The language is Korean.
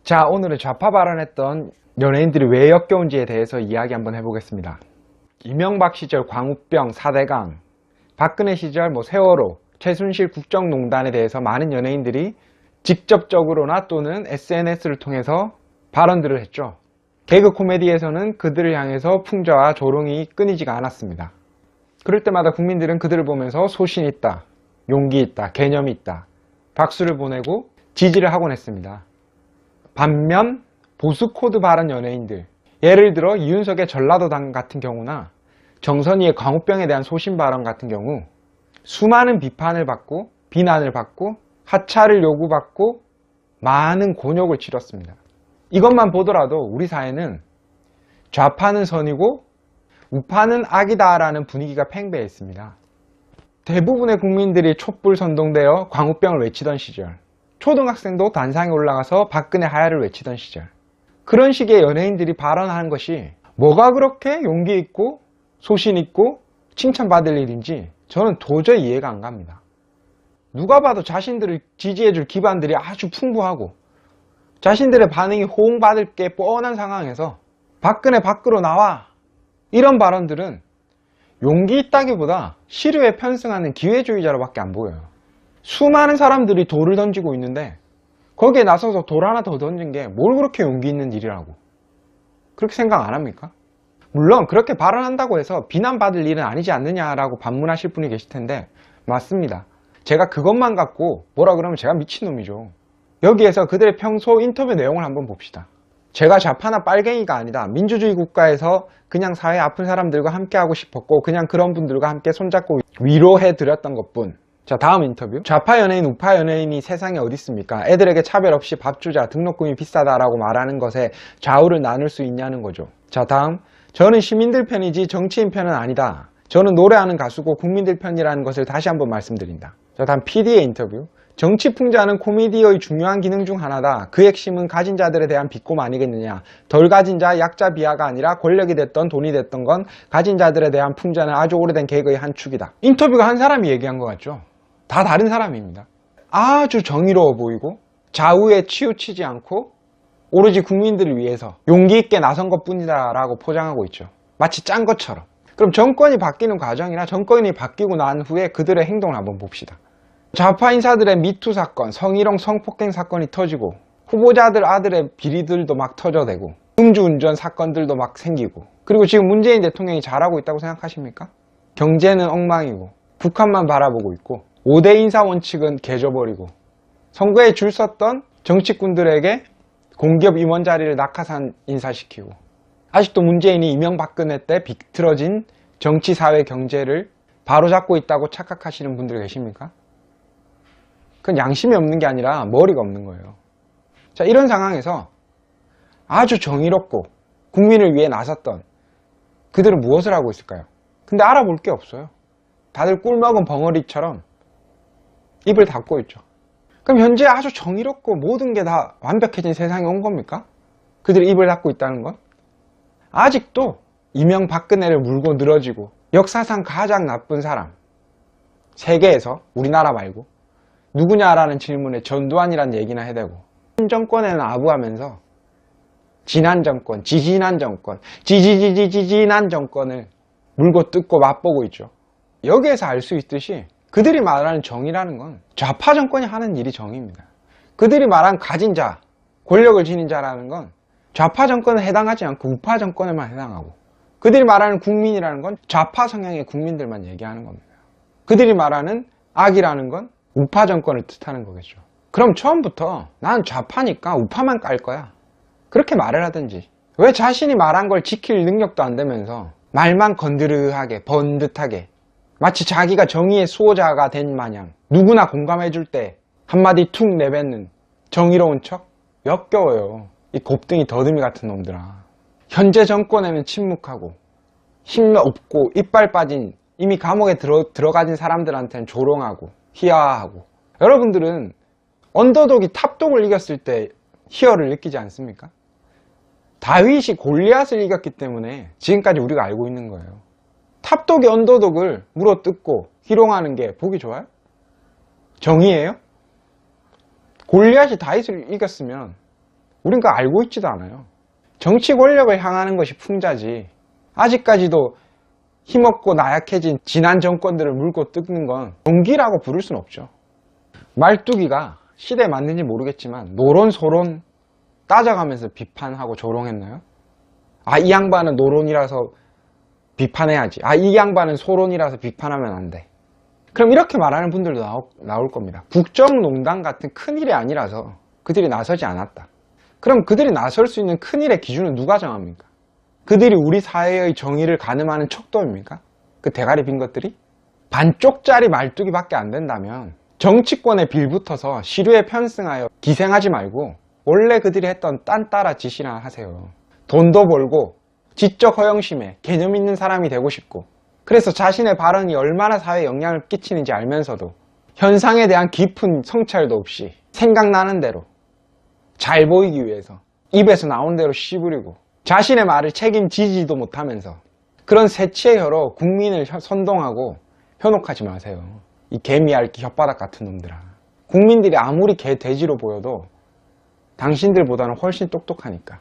자, 오늘은 좌파 발언했던 연예인들이 왜 역겨운지에 대해서 이야기 한번 해보겠습니다. 이명박 시절 광우병 4대강, 박근혜 시절 세월호, 최순실 국정농단에 대해서 많은 연예인들이 직접적으로나 또는 SNS를 통해서 발언들을 했죠. 개그 코미디에서는 그들을 향해서 풍자와 조롱이 끊이지가 않았습니다. 그럴 때마다 국민들은 그들을 보면서 소신 있다, 용기 있다, 개념이 있다, 박수를 보내고 지지를 하곤 했습니다. 반면 보수 코드 발언 연예인들, 예를 들어 이윤석의 전라도당 같은 경우나 정선희의 광우병에 대한 소신 발언 같은 경우 수많은 비판을 받고 비난을 받고 하차를 요구받고 많은 곤욕을 치렀습니다. 이것만 보더라도 우리 사회는 좌파는 선이고 우파는 악이다라는 분위기가 팽배해 있습니다. 대부분의 국민들이 촛불 선동되어 광우병을 외치던 시절, 초등학생도 단상에 올라가서 박근혜 하야를 외치던 시절, 그런 식의 연예인들이 발언하는 것이 뭐가 그렇게 용기 있고 소신 있고 칭찬받을 일인지 저는 도저히 이해가 안 갑니다. 누가 봐도 자신들을 지지해줄 기반들이 아주 풍부하고 자신들의 반응이 호응받을 게 뻔한 상황에서 박근혜 밖으로 나와, 이런 발언들은 용기 있다기보다 시류에 편승하는 기회주의자로밖에 안 보여요. 수많은 사람들이 돌을 던지고 있는데 거기에 나서서 돌 하나 더 던진 게 뭘 그렇게 용기 있는 일이라고 그렇게 생각 안 합니까? 물론 그렇게 발언한다고 해서 비난받을 일은 아니지 않느냐라고 반문하실 분이 계실 텐데, 맞습니다. 제가 그것만 갖고 뭐라 그러면 제가 미친놈이죠. 여기에서 그들의 평소 인터뷰 내용을 한번 봅시다. 제가 좌파나 빨갱이가 아니다. 민주주의 국가에서 그냥 사회 아픈 사람들과 함께 하고 싶었고 그냥 그런 분들과 함께 손잡고 위로해 드렸던 것뿐. 자, 다음 인터뷰. 좌파 연예인, 우파 연예인이 세상에 어디 있습니까? 애들에게 차별 없이 밥 주자, 등록금이 비싸다라고 말하는 것에 좌우를 나눌 수 있냐는 거죠. 자, 다음. 저는 시민들 편이지 정치인 편은 아니다. 저는 노래하는 가수고 국민들 편이라는 것을 다시 한번 말씀드린다. 자, 다음 PD의 인터뷰. 정치 풍자는 코미디의 중요한 기능 중 하나다. 그 핵심은 가진 자들에 대한 비꼼 아니겠느냐. 덜 가진 자, 약자 비하가 아니라 권력이 됐던 돈이 됐던 건 가진 자들에 대한 풍자는 아주 오래된 개그의 한 축이다. 인터뷰가 한 사람이 얘기한 것 같죠? 다 다른 사람입니다. 아주 정의로워 보이고 좌우에 치우치지 않고 오로지 국민들을 위해서 용기 있게 나선 것뿐이다 라고 포장하고 있죠. 마치 짠 것처럼. 그럼 정권이 바뀌는 과정이나 정권이 바뀌고 난 후에 그들의 행동을 한번 봅시다. 좌파 인사들의 미투 사건, 성희롱 성폭행 사건이 터지고 후보자들 아들의 비리들도 막 터져대고 음주운전 사건들도 막 생기고, 그리고 지금 문재인 대통령이 잘하고 있다고 생각하십니까? 경제는 엉망이고 북한만 바라보고 있고 5대 인사 원칙은 개져버리고 선거에 줄 섰던 정치꾼들에게 공기업 임원 자리를 낙하산 인사시키고, 아직도 문재인이 이명박근혜 때 비틀어진 정치, 사회, 경제를 바로잡고 있다고 착각하시는 분들 계십니까? 그건 양심이 없는 게 아니라 머리가 없는 거예요. 자, 이런 상황에서 아주 정의롭고 국민을 위해 나섰던 그들은 무엇을 하고 있을까요? 근데 알아볼 게 없어요. 다들 꿀먹은 벙어리처럼 입을 닫고 있죠. 그럼 현재 아주 정의롭고 모든 게 다 완벽해진 세상이 온 겁니까? 그들이 입을 닫고 있다는 건? 아직도 이명박근혜를 물고 늘어지고 역사상 가장 나쁜 사람, 세계에서, 우리나라 말고 누구냐라는 질문에 전두환이란 얘기나 해대고, 현 정권에는 아부하면서 지난 정권, 지지난 정권, 지지난 정권을 물고 뜯고 맛보고 있죠. 여기에서 알 수 있듯이 그들이 말하는 정의라는 건 좌파 정권이 하는 일이 정의입니다. 그들이 말한 가진 자, 권력을 지닌 자라는 건 좌파 정권에 해당하지 않고 우파 정권에만 해당하고, 그들이 말하는 국민이라는 건 좌파 성향의 국민들만 얘기하는 겁니다. 그들이 말하는 악이라는 건 우파 정권을 뜻하는 거겠죠. 그럼 처음부터 난 좌파니까 우파만 깔 거야, 그렇게 말을 하든지, 왜 자신이 말한 걸 지킬 능력도 안 되면서 말만 건드르하게 번듯하게 마치 자기가 정의의 수호자가 된 마냥 누구나 공감해 줄 때 한마디 툭 내뱉는 정의로운 척? 역겨워요. 이 곱등이 더듬이 같은 놈들아. 현재 정권에는 침묵하고 힘 없고 이빨 빠진 이미 감옥에 들어가진 사람들한테는 조롱하고 희화하고, 여러분들은 언더독이 탑독을 이겼을 때 희열을 느끼지 않습니까? 다윗이 골리앗을 이겼기 때문에 지금까지 우리가 알고 있는 거예요. 탑독이 언더독을 물어뜯고 희롱하는 게 보기 좋아요? 정의예요? 골리앗이 다윗을 이겼으면 우린 그거 알고 있지도 않아요. 정치 권력을 향하는 것이 풍자지, 아직까지도 힘없고 나약해진 지난 정권들을 물고 뜯는 건 용기라고 부를 순 없죠. 말뚝이가 시대에 맞는지 모르겠지만 노론 소론 따져가면서 비판하고 조롱했나요? 아, 이 양반은 노론이라서 비판해야지, 아, 이 양반은 소론이라서 비판하면 안 돼. 그럼 이렇게 말하는 분들도 나올 겁니다. 국정농단 같은 큰일이 아니라서 그들이 나서지 않았다. 그럼 그들이 나설 수 있는 큰일의 기준은 누가 정합니까? 그들이 우리 사회의 정의를 가늠하는 척도입니까? 그 대가리 빈 것들이? 반쪽짜리 말뚝이밖에 안 된다면 정치권에 빌붙어서 시류에 편승하여 기생하지 말고 원래 그들이 했던 딴 따라 짓이나 하세요. 돈도 벌고 지적 허영심에 개념 있는 사람이 되고 싶고, 그래서 자신의 발언이 얼마나 사회에 영향을 끼치는지 알면서도 현상에 대한 깊은 성찰도 없이 생각나는 대로 잘 보이기 위해서 입에서 나온 대로 씨부리고 자신의 말을 책임지지도 못하면서 그런 새치의 혀로 국민을 선동하고 현혹하지 마세요. 이 개미핥기 혓바닥 같은 놈들아. 국민들이 아무리 개 돼지로 보여도 당신들보다는 훨씬 똑똑하니까.